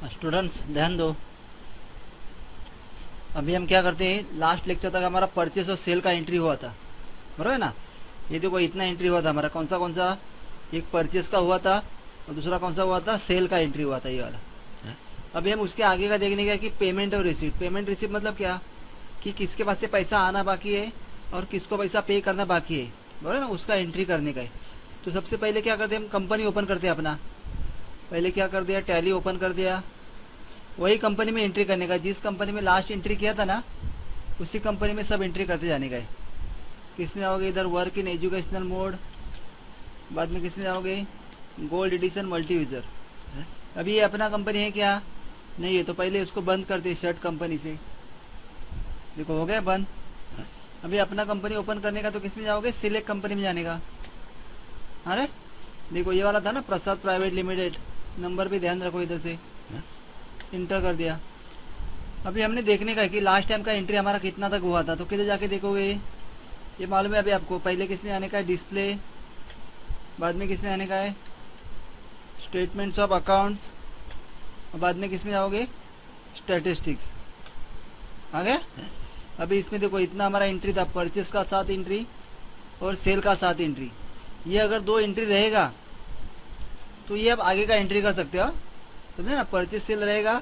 Students ध्यान दो। अभी हम क्या करते हैं, लास्ट लेक्चर तक हमारा परचेस और सेल का एंट्री हुआ था, बराबर है ना। ये देखो इतना एंट्री हुआ था हमारा, कौन सा एक परचेस का हुआ था और दूसरा कौन सा हुआ था, सेल का एंट्री हुआ था, ये वाला। अभी हम उसके आगे का देखने का कि पेमेंट और रिसीप्ट। पेमेंट रिसीप्ट मतलब क्या, कि किसके पास से पैसा आना बाकी है और किसको पैसा पे करना बाकी है, बराबर है ना, उसका एंट्री करने का है। तो सबसे पहले क्या करते हैं, हम कंपनी ओपन करते हैं अपना। पहले क्या कर दिया, टैली ओपन कर दिया। वही कंपनी में एंट्री करने का, जिस कंपनी में लास्ट एंट्री किया था ना, उसी कंपनी में सब एंट्री करते जाने का है। किस में आओगे, इधर वर्क इन एजुकेशनल मोड, बाद में किस में जाओगे, गोल्ड एडिशन मल्टी यूज़र। अभी ये अपना कंपनी है क्या, नहीं है, तो पहले उसको बंद करते शर्ट कंपनी से। देखो हो गया बंद। अभी अपना कंपनी ओपन करने का, तो किस में जाओगे, सिलेक्ट कंपनी में जाने का। अरे देखो ये वाला था ना, प्रसाद प्राइवेट लिमिटेड, नंबर भी ध्यान रखो, इधर से इंटर कर दिया। अभी हमने देखने का है कि लास्ट टाइम का एंट्री हमारा कितना तक हुआ था, तो किधर जाके देखोगे, ये मालूम है अभी आपको। पहले किस में आने का है, डिस्प्ले, बाद में किस में आने का है, स्टेटमेंट्स ऑफ अकाउंट्स, और बाद में किस में जाओगे, स्टैटिस्टिक्स। आ गया। अभी इसमें देखो इतना हमारा एंट्री था, परचेस का 7 एंट्री और सेल का 7 एंट्री। ये अगर 2 एंट्री रहेगा तो ये आप आगे का एंट्री कर सकते हो, समझे ना। परचेस सेल रहेगा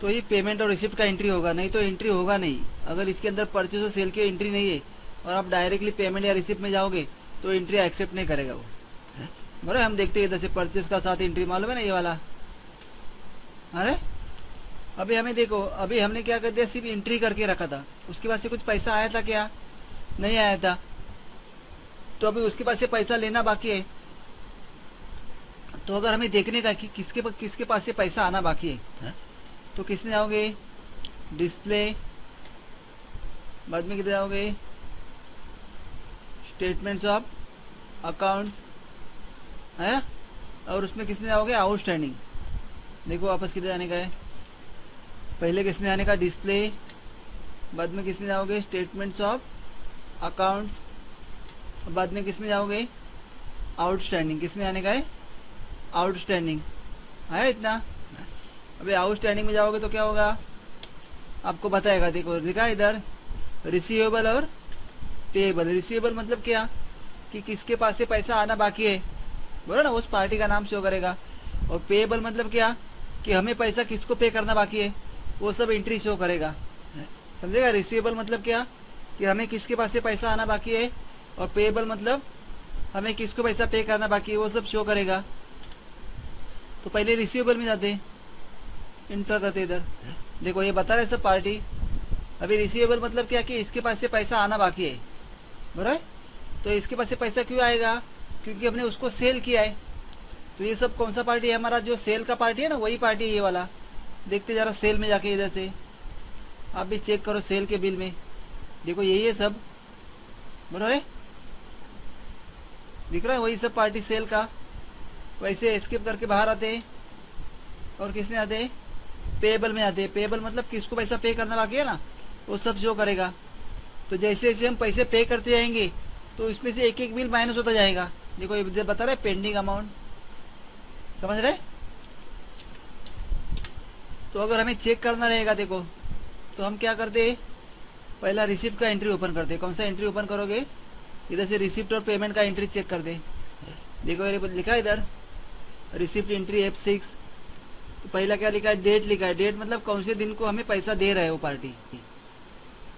तो ये पेमेंट और रिसिप्ट का एंट्री होगा, नहीं तो एंट्री होगा नहीं। अगर इसके अंदर परचेस और सेल की एंट्री नहीं है और आप डायरेक्टली पेमेंट या रिसिप्ट में जाओगे तो एंट्री एक्सेप्ट नहीं करेगा वो, बराबर। हम देखते हैं इधर से परचेस का 7 एंट्री, मालूम है ना ये वाला। अरे अभी हमें देखो, अभी हमने क्या कर दिया, सिर्फ एंट्री करके रखा था, उसके पास से कुछ पैसा आया था क्या, नहीं आया था। तो अभी उसके पास से पैसा लेना बाकी है। तो अगर हमें देखने का कि किसके पास से पैसा आना बाकी है, तो किस में जाओगे, डिस्प्ले, बाद में किधर जाओगे, स्टेटमेंट्स ऑफ अकाउंट्स है, और उसमें किस में जाओगे, आउटस्टैंडिंग। देखो वापस किधर जाने का है, पहले किस में आने का, डिस्प्ले, बाद में किस में जाओगे, स्टेटमेंट्स ऑफ अकाउंट्स, बाद में किस में जाओगे, आउटस्टैंडिंग। किस में आने का है, आउटस्टैंडिंग है इतना। अभी आउटस्टैंडिंग में जाओगे तो क्या होगा, आपको बताएगा। देखो लिखा है इधर, रिसीवेबल और पेएबल। रिसीवेबल मतलब क्या, कि किसके पास से पैसा आना बाकी है, बोलो ना, उस पार्टी का नाम शो करेगा। और पेएबल मतलब क्या, कि हमें पैसा किसको पे करना बाकी है, वो सब एंट्री शो करेगा, समझेगा। रिसीवेबल मतलब क्या, कि हमें किसके पास से पैसा आना बाकी है, और पेएबल मतलब हमें किसको पैसा पे करना बाकी है, वो सब शो करेगा। तो पहले रिसीवेबल में जाते, इंटर करते इधर। देखो ये बता रहे सब पार्टी। अभी रिसीवेबल मतलब क्या, कि इसके पास से पैसा आना बाकी है, बराबर। तो इसके पास से पैसा क्यों आएगा, क्योंकि हमने उसको सेल किया है। तो ये सब कौन सा पार्टी है, हमारा जो सेल का पार्टी है ना, वही पार्टी है ये वाला। देखते जरा सेल में जाके, इधर से आप भी चेक करो सेल के बिल में, देखो यही है सब, बराबर है, दिख रहा है, वही सब पार्टी सेल का। वैसे स्किप करके बाहर आते हैं और किस में आते हैं, पेएबल में आते हैं। पेएबल मतलब किसको पैसा पे करना बाकी है ना, वो सब शो करेगा। तो जैसे जैसे हम पैसे पे करते जाएंगे तो इसमें से एक एक बिल माइनस होता जाएगा। देखो ये बता रहा है पेंडिंग अमाउंट, समझ रहे। तो अगर हमें चेक करना रहेगा, देखो तो हम क्या करते हैं, पहला रिसिप्ट का एंट्री ओपन करते। कौन सा एंट्री ओपन करोगे, इधर से रिसिप्ट और पेमेंट का एंट्री चेक कर दे। देखो ये लिखा है इधर, रिसिप्ट एंट्री F6। तो पहला क्या लिखा है, डेट लिखा है। डेट मतलब कौन से दिन को हमें पैसा दे रहा है वो पार्टी।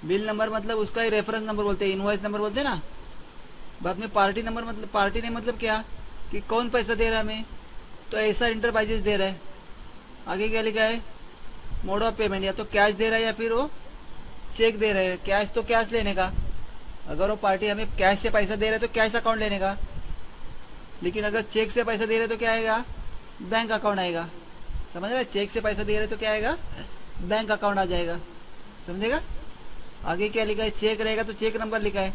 बिल नंबर मतलब उसका ही रेफरेंस नंबर बोलते हैं, इनवॉइस नंबर बोलते हैं ना। बाद में पार्टी नंबर मतलब, पार्टी ने मतलब क्या, कि कौन पैसा दे रहा है हमें, तो ऐसा इंटरप्राइजेस दे रहा है। आगे क्या लिखा है, मोड ऑफ पेमेंट, या तो कैश दे रहा है या फिर वो चेक दे रहे हैं। कैश तो कैश लेने का, अगर वो पार्टी हमें कैश से पैसा दे रहे तो कैश अकाउंट लेने का, लेकिन अगर चेक से पैसा दे रहे तो क्या आएगा, बैंक अकाउंट आएगा, समझ रहे। चेक से पैसा दे रहे तो क्या आएगा, बैंक अकाउंट आ जाएगा, समझेगा। आगे क्या लिखा है, चेक रहेगा तो चेक नंबर लिखा है,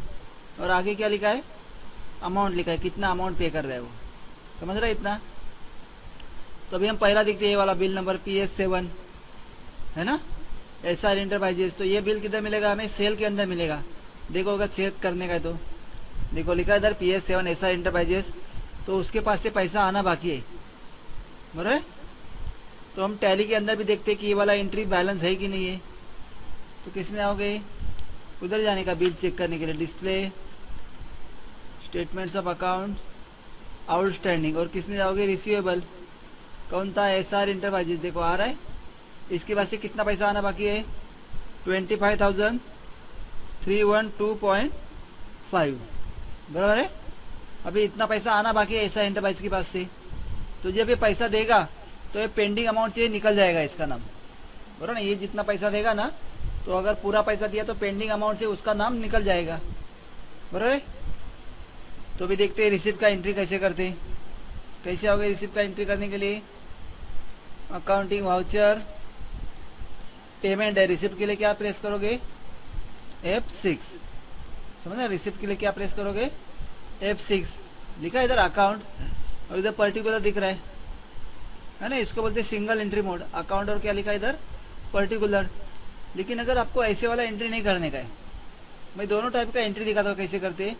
और आगे क्या लिखा है, अमाउंट लिखा है, कितना अमाउंट पे कर रहा है वो, समझ रहा है इतना। तो अभी हम पहला देखते हैं, ये वाला बिल नंबर PS7 है ना, SR इंटरप्राइजेस। तो ये बिल किधर मिलेगा हमें, सेल के अंदर मिलेगा। देखो अगर चेक करने का है तो देखो लिखा है इधर PS7 SR इंटरप्राइजेस, तो उसके पास से पैसा आना बाकी है, बराबर। तो हम टैली के अंदर भी देखते हैं कि ये वाला एंट्री बैलेंस है कि नहीं है। तो किस में आओगे, उधर जाने का, बिल चेक करने के लिए, display, statements of account, outstanding, और किस में जाओगे, रिसीवेबल, कौन था, SR इंटरप्राइजेज, देखो आ रहा है। इसके बाद से कितना पैसा आना बाकी है, 25,312.5, बराबर है। अभी इतना पैसा आना बाकी है SR इंटरप्राइज के पास से। तो जब ये पैसा देगा तो ये पेंडिंग अमाउंट से निकल जाएगा इसका नाम, बराबर ना। ये जितना पैसा देगा ना, तो अगर पूरा पैसा दिया तो पेंडिंग अमाउंट से उसका नाम निकल जाएगा, बराबर है। तो भी देखते हैं रिसिप्ट का एंट्री कैसे करते हैं। कैसे आओगे रिसिप्ट का एंट्री करने के लिए, अकाउंटिंग वाउचर, पेमेंट है, रिसिप्ट के लिए क्या प्रेस करोगे, F6, समझना। रिसिप्ट के लिए क्या प्रेस करोगे, F6, लिखा है इधर अकाउंट, और इधर पर्टिकुलर दिख रहा है ना, इसको बोलते हैं सिंगल एंट्री मोड, अकाउंट, और क्या लिखा है इधर, पर्टिकुलर। लेकिन अगर आपको ऐसे वाला एंट्री नहीं करने का है, मैं दोनों टाइप का एंट्री दिखाता हूँ कैसे करते हैं।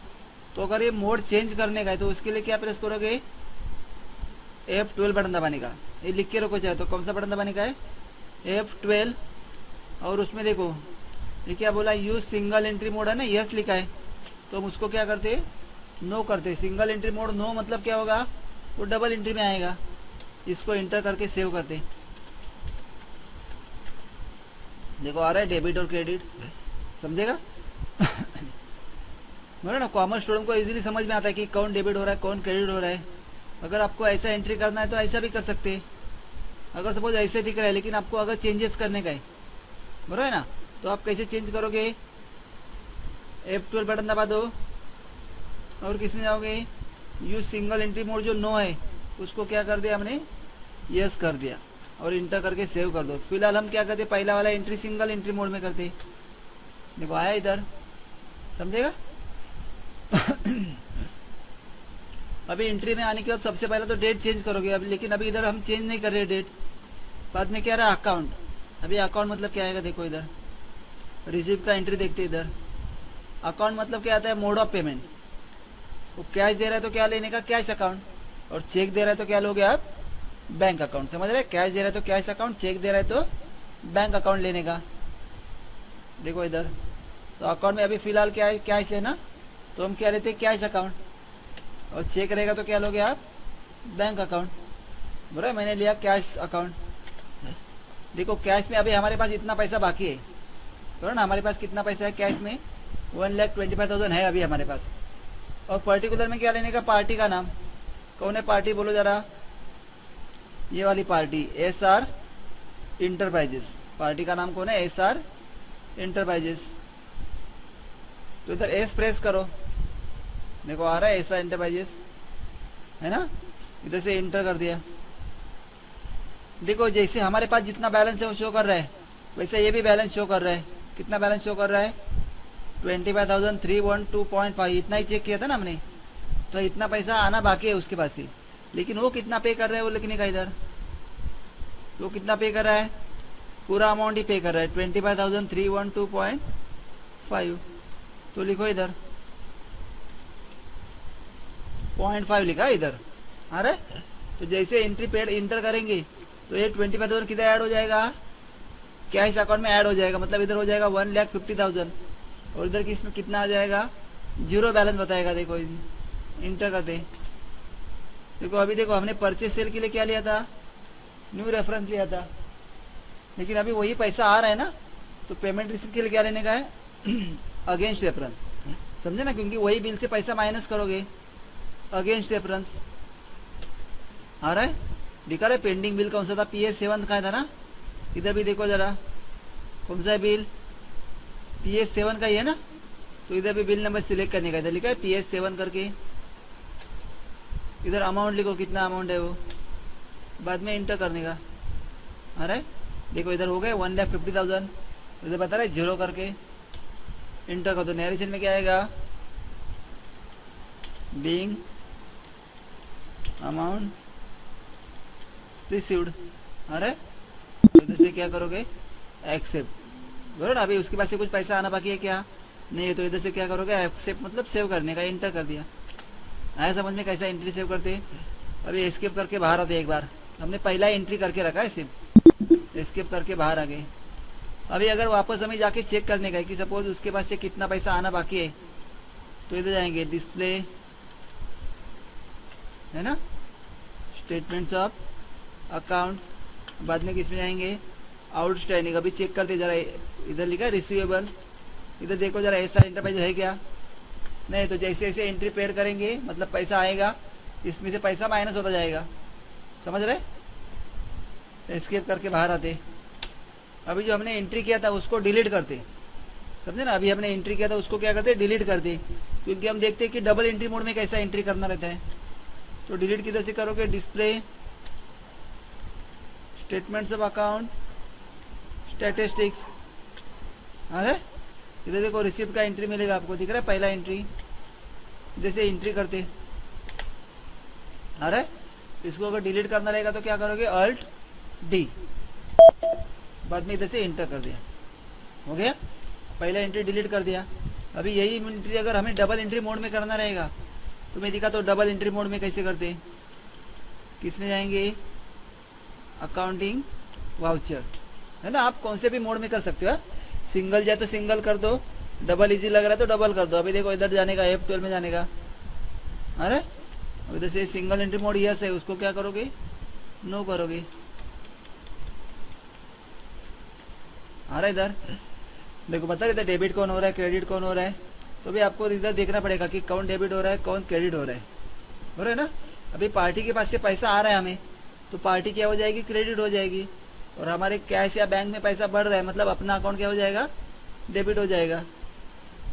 तो अगर ये मोड चेंज करने का है तो उसके लिए क्या प्रेस करोगे, F12 बटन दबाने का। ये लिख के रखो चाहे तो, कौन सा बटन दबाने का है, F12। और उसमें देखो ये क्या बोला, यूज सिंगल एंट्री मोड है ना, यस लिखा है। तो हम उसको क्या करते, नो करते। सिंगल एंट्री मोड नो मतलब क्या होगा, वो डबल एंट्री में आएगा। इसको इंटर करके सेव करते। देखो आ रहा है डेबिट और क्रेडिट, समझेगा। मतलब ना कॉमर्स स्टूडेंट को इजीली समझ में आता है कि कौन डेबिट हो रहा है कौन क्रेडिट हो रहा है। अगर आपको ऐसा एंट्री करना है तो ऐसा भी कर सकते हैं। अगर सपोज ऐसे दिख रहा है लेकिन आपको अगर चेंजेस करने का है, बराबर है ना, तो आप कैसे चेंज करोगे, F12 बटन दबा दो, और किस में जाओगे, यूज सिंगल एंट्री मोड जो नो है उसको क्या कर दिया हमने, यस कर दिया, और इंटर करके सेव कर दो। फिलहाल हम क्या करते, पहला वाला एंट्री सिंगल एंट्री मोड में करते। देखो आया इधर, समझेगा। अभी एंट्री में आने के बाद सबसे पहले तो डेट चेंज करोगे अभी, लेकिन अभी इधर हम चेंज नहीं कर रहे डेट। बाद में क्या रहा, अकाउंट। अभी अकाउंट मतलब क्या आएगा, देखो इधर रिसीप्ट का एंट्री देखते इधर। अकाउंट मतलब क्या आता है, मोड ऑफ पेमेंट। वो कैश दे रहा है तो क्या लेने का, कैश अकाउंट, और चेक दे रहा है तो क्या लोगे आप, बैंक अकाउंट, समझ रहे। कैश दे रहा है तो कैश अकाउंट, चेक दे रहा है तो बैंक अकाउंट लेने का। देखो इधर तो अकाउंट में अभी फिलहाल क्या है, कैश है ना, तो हम क्या लेते हैं, कैश अकाउंट, और चेक रहेगा तो क्या लोगे आप, बैंक अकाउंट, बराबर। मैंने लिया कैश अकाउंट। देखो कैश में अभी हमारे पास इतना पैसा बाकी है, बराबर ना। हमारे पास कितना पैसा है कैश में, 1,25,000 है अभी हमारे पास। और पर्टिकुलर में क्या लेने का, पार्टी का नाम, कौन है पार्टी, बोलो जरा, ये वाली पार्टी, SR इंटरप्राइजेस। पार्टी का नाम कौन है, SR इंटरप्राइजेस। तो इधर एस प्रेस करो, देखो आ रहा है SR इंटरप्राइजेस, है ना। इधर से इंटर कर दिया। देखो जैसे हमारे पास जितना बैलेंस है वो शो कर रहा है, वैसे ये भी बैलेंस शो कर रहा है। कितना बैलेंस शो कर रहा है, 25,312.5, इतना ही चेक किया था ना हमने। तो इतना पैसा आना बाकी है उसके पास ही, लेकिन वो कितना पे कर रहा है वो लिखने का इधर। वो कितना पे कर रहा है, पूरा अमाउंट ही पे कर रहा है, 25,312.5। तो लिखो इधर 0.5 लिखा है इधर, आ रहा है। तो जैसे एंट्री पेड इंटर करेंगे तो ये 25,000 किधर ऐड हो जाएगा, कैश अकाउंट में ऐड हो जाएगा। मतलब इधर हो जाएगा 1,50,000, और इधर की इसमें कितना आ जाएगा, जीरो बैलेंस बताएगा। देखो इंटर करते, देखो अभी देखो हमने परचेज सेल के लिए क्या लिया था, न्यू रेफरेंस लिया था, लेकिन अभी वही पैसा आ रहा है ना। तो पेमेंट रिसीप्ट के लिए क्या लेने का है, अगेंस्ट रेफरेंस, समझे ना, क्योंकि वही बिल से पैसा माइनस करोगे, अगेंस्ट रेफरेंस आ रहा है। दिखा रहा है पेंडिंग बिल कौन सा था, PS7 का था ना। इधर भी देखो जरा कौन सा है बिल, PS7 का ही है ना। तो इधर भी बिल नंबर सिलेक्ट करने का, इधर लिखा है PS7 करके। इधर अमाउंट लिखो कितना अमाउंट है वो, बाद में इंटर करने का, आ रहा है। देखो इधर हो गए 1,50,000, इधर बता रहा है जीरो करके इंटर कर दो। नैरेशन में क्या आएगा, बीइंग अमाउंट रिसीव्ड, आ रहा है। तो इधर से क्या करोगे, एक्सेप्ट, बराबर। अभी उसके पास से कुछ पैसा आना बाकी है क्या, नहीं है। तो इधर से क्या करोगे, एक्सेप्ट मतलब सेव करने का, इंटर कर दिया। आया समझ में कैसा एंट्री सेव करते हैं। अभी एस्केप करके बाहर आते एक बार, हमने पहला एंट्री करके रखा है सिर्फ। एस्केप करके बाहर आ गए। अभी अगर वापस हमें जाके चेक करने का है कि सपोज उसके पास से कितना पैसा आना बाकी है, तो इधर जाएंगे डिस्प्ले, है ना, स्टेटमेंट्स ऑफ अकाउंट्स, बाद में किस में जाएंगे, आउटस्टैंडिंग। अभी चेक करते जरा, इधर लिखा है रिसीवेबल, इधर देखो जरा एसआर इंटरप्राइज है क्या, नहीं। तो जैसे जैसे एंट्री पेड करेंगे मतलब पैसा आएगा, इसमें से पैसा माइनस होता जाएगा, समझ रहे। एस्केप करके बाहर आते। अभी जो हमने एंट्री किया था उसको डिलीट करते, समझे ना। अभी हमने एंट्री किया था उसको क्या करते, डिलीट करते, क्योंकि हम देखते हैं कि डबल एंट्री मोड में कैसा एंट्री करना रहता है। तो डिलीट किधर से करोगे, display, statements of account, statistics. अरे इधर देखो रिसिप्ट का एंट्री मिलेगा आपको, दिख रहा है पहला एंट्री, जैसे एंट्री करते। अरे इसको अगर डिलीट करना रहेगा तो क्या करोगे, अल्ट डी, बाद में इधर से एंटर कर दिया, हो गया, पहला एंट्री डिलीट कर दिया। अभी यही एंट्री अगर हमें डबल एंट्री मोड में करना रहेगा तो मैं दिखा तो डबल एंट्री मोड में कैसे करते, किस में जाएंगे, अकाउंटिंग वाउचर, है ना। आप कौन से भी मोड में कर सकते हो, सिंगल जाए तो सिंगल कर दो, डबल इजी लग रहा है तो डबल कर दो। अभी देखो इधर जाने का, F12 में जाने का। अरे अब इधर से सिंगल एंट्री मोड यस है, उसको क्या करोगे, नो करोगे। आ रहा है इधर देखो, बता रहे इधर डेबिट कौन हो रहा है, क्रेडिट कौन हो रहा है। तो भी आपको इधर देखना पड़ेगा कि कौन डेबिट हो रहा है, कौन क्रेडिट हो रहा है, हो रहा है ना। अभी पार्टी के पास से पैसा आ रहा है हमें, तो पार्टी क्या हो जाएगी, क्रेडिट हो जाएगी। और हमारे कैश या बैंक में पैसा बढ़ रहा है, मतलब अपना अकाउंट क्या हो जाएगा, डेबिट हो जाएगा।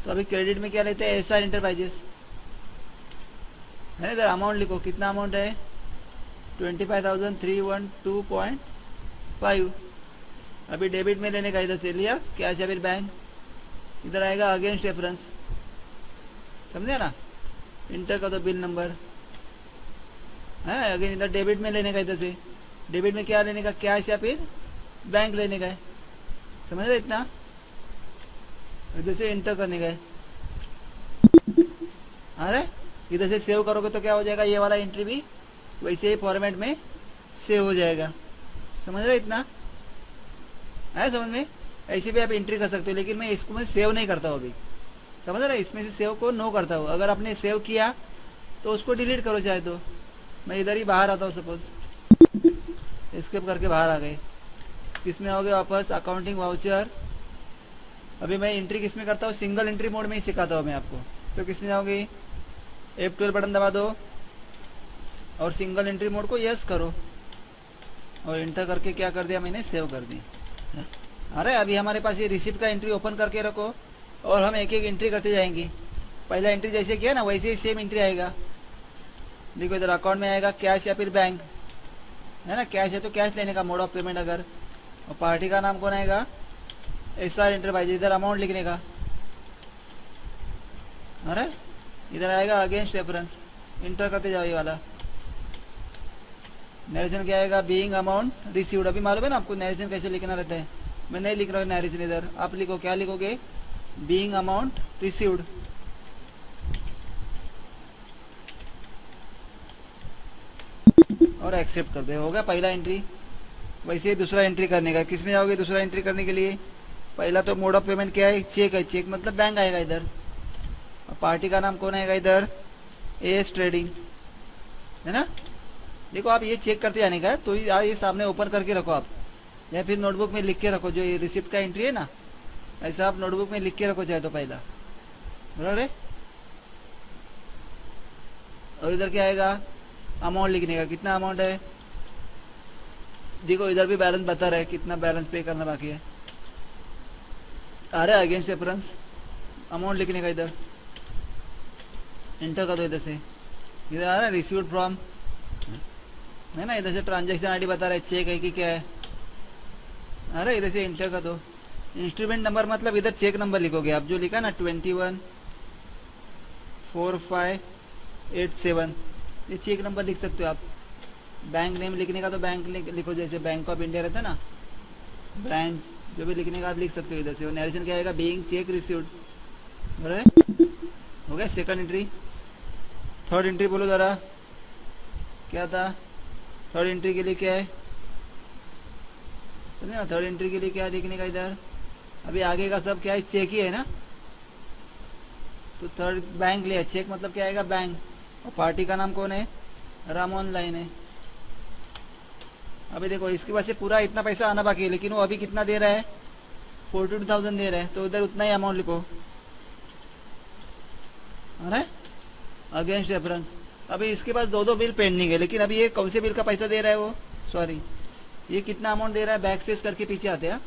तो अभी क्रेडिट में क्या लेते हैं, एसआर इंटरप्राइजेस, है ना। इधर अमाउंट लिखो, कितना अमाउंट है, 25,312.5। अभी डेबिट में लेने का, इधर से लिया कैश या फिर बैंक, इधर आएगा अगेंस्ट रेफरेंस, समझे ना, इंटर का तो बिल नंबर है। अगेन इधर डेबिट में लेने का, इधर से डेबिट में क्या लेने का, कैश या फिर बैंक लेने का है, समझ रहे इतना। इधर से इंटर करने का है। अरे इधर से सेव करोगे तो क्या हो जाएगा, ये वाला एंट्री भी वैसे ही फॉर्मेट में सेव हो जाएगा, समझ रहे इतना है समझ में। ऐसे भी आप एंट्री कर सकते हो, लेकिन मैं इसको मैं सेव नहीं करता हूँ अभी, समझ रहे, इसमें से सेव को नो करता हूँ। अगर आपने सेव किया तो उसको डिलीट करो चाहे तो। मैं इधर ही बाहर आता हूँ, सपोज स्किप करके बाहर आ गए, किसमें आओगे वापस, अकाउंटिंग वाउचर। अभी मैं एंट्री किस में करता हूँ, सिंगल एंट्री मोड में ही सिखाता हूँ मैं आपको। तो किस में जाओगे, F12 बटन दबा दो और सिंगल एंट्री मोड को यस करो, और इंटर करके क्या कर दिया मैंने, सेव कर दी। अरे अभी हमारे पास ये रिसिप्ट का एंट्री ओपन करके रखो, और हम एक एक एंट्री करते जाएंगे। पहला एंट्री जैसे किया ना वैसे ही सेम एंट्री आएगा। देखो इधर अकाउंट में आएगा कैश या फिर बैंक, है ना। कैश है तो कैश लेने का मोड ऑफ पेमेंट अगर, और पार्टी का नाम कौन आएगा, एसआर इंटरप्राइज, इधर अमाउंट लिखने का। अरे इधर आएगा अगेंस्ट रेफरेंस, इंटर करते जाओ ये वाला। नरेशन क्या आएगा, बीइंग अमाउंट रिसीव्ड। अभी मालूम है ना आपको नरेशन कैसे लिखना रहता है, मैं नहीं लिख रहा हूँ नरेशन, इधर आप लिखो, क्या लिखोगे, बीइंग अमाउंट रिसीव्ड। और एक्सेप्ट कर दे, हो गया पहला एंट्री। वैसे ही दूसरा एंट्री करने का, किस में जाओगे दूसरा एंट्री करने के लिए, पहला तो मोड ऑफ पेमेंट क्या है, चेक है, चेक मतलब बैंक आएगा इधर। और पार्टी का नाम कौन आएगा इधर, एस ट्रेडिंग, है ना। देखो आप ये चेक करते जाने का, तो ये सामने ओपन करके रखो आप, या फिर नोटबुक में लिख के रखो। जो ये रिसिप्ट का एंट्री है ना, ऐसा आप नोटबुक में लिख के रखो चाहे तो पहला, बराबर है। और इधर क्या आएगा, अमाउंट लिखने का, कितना अमाउंट है। देखो इधर भी बैलेंस बता रहा है, कितना बैलेंस पे करना बाकी है। अरे अगेंस्ट रेफरेंस अमाउंट लिखने का, इधर इंटर कर दो। इधर से इधर आ रहा है रिसीव्ड फ्रॉम, है ना। इधर से ट्रांजैक्शन आईडी बता रहा है, चेक है कि क्या है। अरे इधर से इंटर कर दो। इंस्ट्रूमेंट नंबर मतलब इधर चेक नंबर लिखोगे आप, जो लिखा ना 214587, ये चेक नंबर लिख सकते हो आप। बैंक नेम लिखने का तो बैंक लिखो, जैसे बैंक ऑफ इंडिया रहता है ना, ब्रांच, जो भी लिखने का आप लिख सकते हो इधर से। और नरेशन क्या आएगा, बीइंग चेक रिसीव्ड, बराबर हो गया। Second entry. थर्ड एंट्री बोलो ज़रा, क्या था थर्ड एंट्री के लिए, क्या है, समझे ना। थर्ड एंट्री के लिए क्या लिखने का इधर, अभी आगे का सब क्या है, चेक ही है ना। तो थर्ड बैंक लिया, चेक मतलब क्या आएगा, बैंक। और पार्टी का नाम कौन है, राम ऑनलाइन है। अभी देखो इसके पास से पूरा इतना पैसा आना बाकी है, लेकिन वो अभी कितना दे रहा है, 42,000 दे रहा है, तो उधर उतना ही अमाउंट लिखो। अरे अगेंस्ट रेफरेंस। अभी इसके पास दो दो बिल पेंडिंग है, लेकिन अभी ये कौन से बिल का पैसा दे रहा है वो, सॉरी ये कितना अमाउंट दे रहा है, बैक स्पेस करके पीछे आते हैं।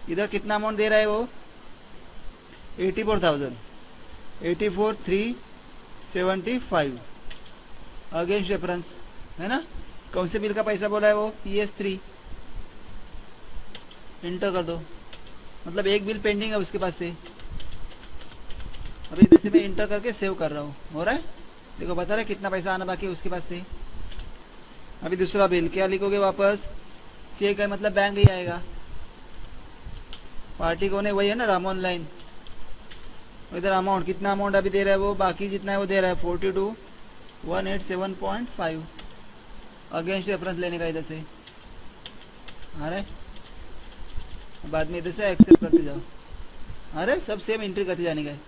इधर कितना अमाउंट दे रहा है वो, 84,000, 84,375 अगेंस्ट रेफरेंस है ना। कौन से बिल का पैसा बोला है वो, PS3। इंटर कर दो, मतलब एक बिल पेंडिंग है उसके पास से। अभी जैसे मैं इंटर करके सेव कर रहा हूँ, हो रहा है, देखो बता रहा है कितना पैसा आना बाकी है उसके पास से। अभी दूसरा बिल क्या लिखोगे वापस, चेक है मतलब बैंक ही आएगा। पार्टी कौन है, वही है ना, राम ऑनलाइन। इधर अमाउंट कितना अमाउंट अभी दे रहा है वो, बाकी जितना है वो दे रहा है 42,187.5 अगेंस्ट रेफरेंस लेने का इधर से। अरे बाद में इधर से एक्सेप्ट करते जाओ। अरे सब सेम एंट्री करते जाने का है।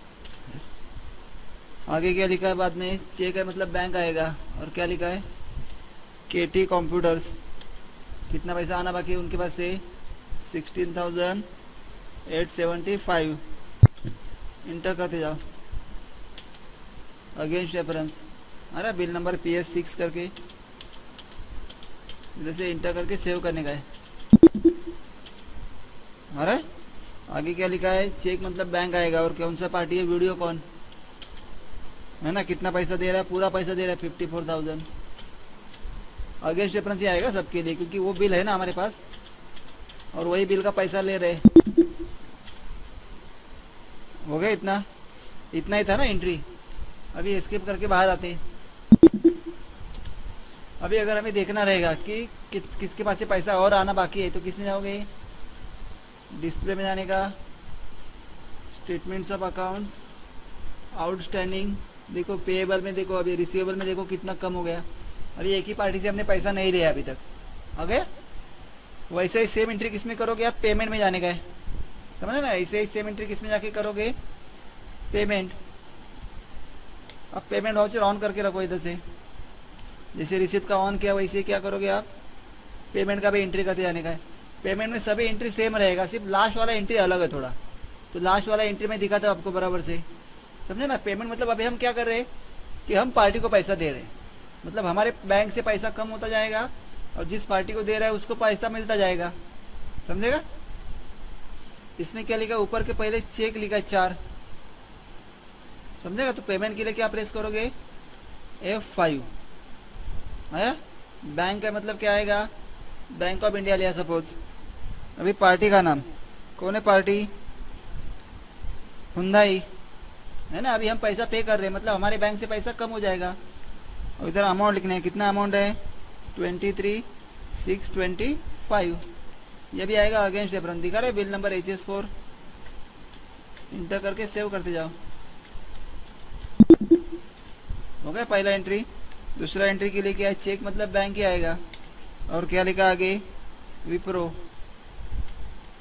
आगे क्या लिखा है बाद में, चेक है मतलब बैंक आएगा। और क्या लिखा है, KT कंप्यूटर्स, कितना पैसा आना बाकी है उनके पास से, 16,875 इंटर करते जाओ अगेंस्ट रेफरेंस। अरे बिल नंबर PS6 करके इधर से इंटर करके सेव करने का है। अरे आगे क्या लिखा है, चेक मतलब बैंक आएगा। और कौन सा पार्टी है, वीडियो कॉन है ना। कितना पैसा दे रहा है, पूरा पैसा दे रहा है 54,000 अगेंस्ट रेफरेंस ही आएगा सबके लिए, क्योंकि वो बिल है ना हमारे पास और वही बिल का पैसा ले रहे। हो गया इतना, इतना ही था ना एंट्री। अभी स्किप करके बाहर आते। अभी अगर हमें देखना रहेगा कि किसके पास से पैसा और आना बाकी है, तो किसमें जाओगे, डिस्प्ले में जाने का, स्टेटमेंट्स ऑफ अकाउंट्स, आउटस्टैंडिंग, देखो पेएबल में देखो, अभी रिसीवेबल में देखो कितना कम हो गया। अभी एक ही पार्टी से हमने पैसा नहीं लिया अभी तक, आ गया। वैसे ही सेम एंट्री किस में करोगे आप, पेमेंट में जाने का है, समझ ना। ऐसे ही सेम एंट्री किस में जाके करोगे, पेमेंट। अब पेमेंट वाउचर ऑन करके रखो इधर से, जैसे रिसिप्ट का ऑन किया वैसे क्या करोगे आप, पेमेंट का भी एंट्री करते जाने का है। पेमेंट में सभी एंट्री सेम रहेगा, सिर्फ लास्ट वाला एंट्री अलग है थोड़ा, तो लास्ट वाला एंट्री में दिखाता हूँ आपको बराबर से, समझे ना। पेमेंट मतलब अभी हम क्या कर रहे हैं कि हम पार्टी को पैसा दे रहे हैं, मतलब हमारे बैंक से पैसा कम होता जाएगा और जिस पार्टी को दे रहा है उसको पैसा मिलता जाएगा, समझेगा। इसमें क्या लिखा, ऊपर के पहले चेक लिखा है 4, समझेगा। तो पेमेंट के लिए क्या प्रेस करोगे, F5 आया। बैंक का मतलब क्या आएगा, बैंक ऑफ इंडिया लिया सपोज। अभी पार्टी का नाम कौन है, पार्टी हुंडई है ना। अभी हम पैसा पे कर रहे हैं, मतलब हमारे बैंक से पैसा कम हो जाएगा। और इधर अमाउंट लिखना है, कितना अमाउंट है, 23,625, ये भी आएगा अगेंस्ट रेफरेंस। दिखा रहे बिल नंबर HS4, इंटर करके सेव करते जाओ। हो गया पहला एंट्री। दूसरा एंट्री के लिए क्या है, चेक मतलब बैंक ही आएगा। और क्या लिखा आगे, विप्रो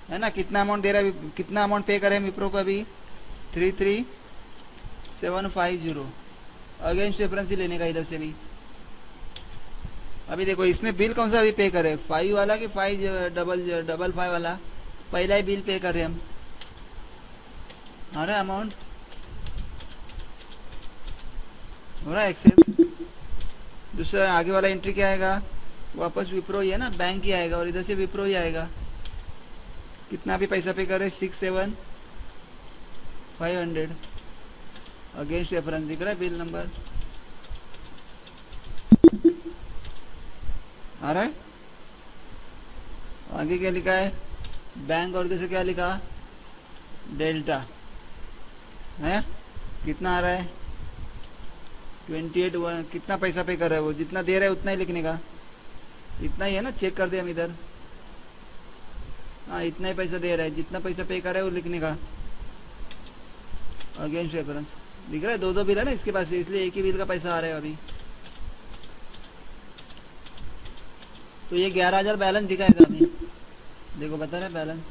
है ना। कितना अमाउंट दे रहा है, कितना अमाउंट पे करे विप्रो को अभी, 33,750 अगेंस्ट रेफरेंस ही लेने का इधर से भी। अभी देखो इसमें बिल कौन सा अभी पे करे, 5 वाला कि 555 वाला, पहला ही बिल पे कर रहे हम। आ रहा है अमाउंट, हो रहा है एक्सेप्ट। दूसरा आगे वाला एंट्री क्या आएगा, वापस विप्रो ही है ना, बैंक ही आएगा और इधर से विप्रो ही आएगा। कितना भी पैसा पे करे, 67,500 अगेंस्ट रेफरेंस, दिख रहा है बिल नंबर आ रहा है। आगे क्या लिखा है, बैंक, और इधर से क्या लिखा, डेल्टा है। कितना आ रहा है, 28, कितना पैसा पे कर रहा है वो, जितना दे रहा है उतना ही लिखने का, इतना ही है ना, चेक कर दे हम इधर। हाँ इतना ही पैसा दे रहा है, जितना पैसा पे कर रहा है वो लिखने का अगेंस्ट रेफरेंस। दिख रहा है दो बिल है ना इसके पास, इसलिए एक ही बिल का पैसा आ रहा है अभी। तो ये 11,000 बैलेंस दिखाएगा हमें, देखो बता रहे बैलेंस।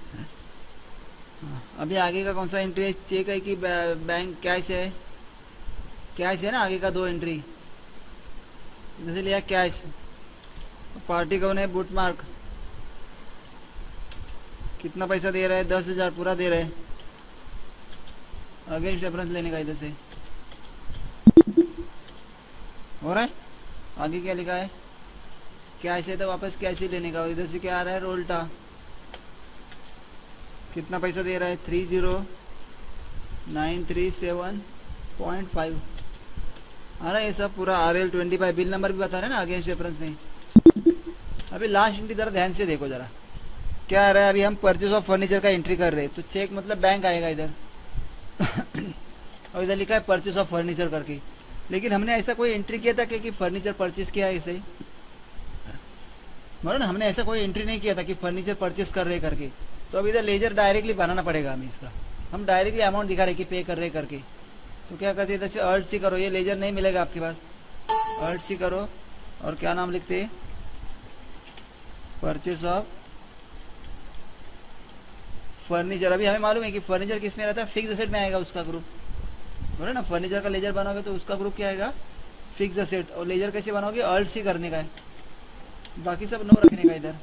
अभी आगे का कौन सा एंट्री है चेक है कि बैंक कैश है? कैश है ना आगे का दो एंट्री। जैसे लिया कैश, पार्टी कौन है? Boot mark. कितना पैसा दे रहा है? 10,000 पूरा दे रहा है। अगेंस्ट रेफरेंस लेने का इधर से हो रहा है। आगे क्या लिखा है? कैश है तो वापस कैश ही लेने का। और इधर से क्या आ रहा है? रोल्टा। कितना पैसा दे रहा है? 30937.5 आ रहा है। ये सब पूरा RL25 बिल नंबर भी बता रहे हैं ना अगेंस्ट रेफरेंस में। अभी लास्ट एंट्री जरा ध्यान से देखो जरा क्या आ रहा है। अभी हम परचेज ऑफ फर्नीचर का एंट्री कर रहे हैं तो चेक मतलब बैंक आएगा इधर और इधर लिखा है परचेज ऑफ फर्नीचर करके। लेकिन हमने ऐसा कोई एंट्री किया था कि फर्नीचर परचेज किया है ऐसे ही? ना हमने ऐसा कोई एंट्री नहीं किया था कि फर्नीचर परचेज कर रहे करके। तो अब इधर लेजर डायरेक्टली बनाना पड़ेगा हमें इसका। हम डायरेक्टली अमाउंट दिखा रहे कि पे कर रहे करके। तो क्या करते इधर से अर्ट सी करो। ये लेजर नहीं मिलेगा आपके पास। अर्ट सी करो और क्या नाम लिखते हैं? Purchase of furniture. अभी हमें मालूम है कि फर्नीचर किस में रहता है? फिक्स असेट में आएगा उसका ग्रुप। बोले ना फर्नीचर का लेजर बनाओगे तो उसका ग्रुप क्या आएगा? Fix asset. और लेजर कैसे बनाओगे? अर्ट सी करने का है, बाकी सब नो रखने का इधर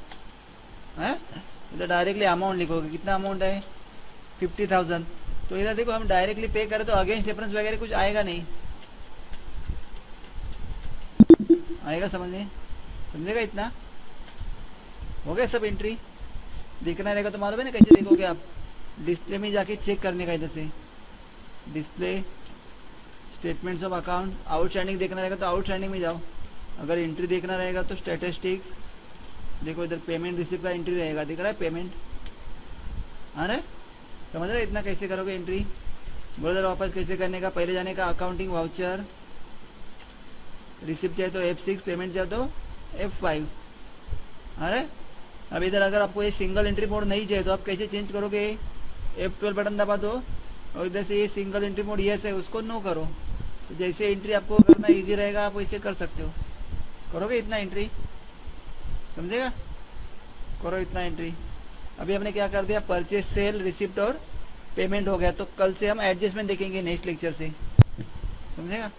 है। इधर डायरेक्टली अमाउंट लिखोगे। कितना अमाउंट है? 50,000। तो इधर देखो हम डायरेक्टली पे करें तो अगेंस्ट रेफरेंस वगैरह कुछ आएगा नहीं। आएगा समझने समझेगा? इतना हो गया सब एंट्री। देखना रहेगा तो मालूम है ना कैसे देखोगे आप? डिस्प्ले में जाके चेक करने का। इधर से display statements of account outstanding देखना रहेगा तो आउटस्टैंडिंग में जाओ। अगर एंट्री देखना रहेगा तो स्टैटिस्टिक्स देखो। इधर पेमेंट रिसीव का एंट्री रहेगा। दिख रहा है पेमेंट आ रहा है? समझ रहे इतना कैसे करोगे एंट्री? बोलो जरा वापस कैसे करने का। पहले जाने का अकाउंटिंग वाउचर, रिसिप्ट चाहिए तो F6, पेमेंट चाहिए तो F5 आ रहा है। अब इधर अगर आपको ये सिंगल एंट्री मोड नहीं चाहिए तो आप कैसे चेंज करोगे? F12 बटन दबा दो और इधर से ये सिंगल एंट्री मोड यस है उसको नो करो। तो जैसे एंट्री आपको करना इजी रहेगा आप वैसे कर सकते हो। करोगे इतना एंट्री? समझेगा? करो इतना एंट्री। अभी हमने क्या कर दिया? परचेज, सेल, रिसिप्ट और पेमेंट हो गया। तो कल से हम एडजस्टमेंट देखेंगे नेक्स्ट लेक्चर से। समझेगा?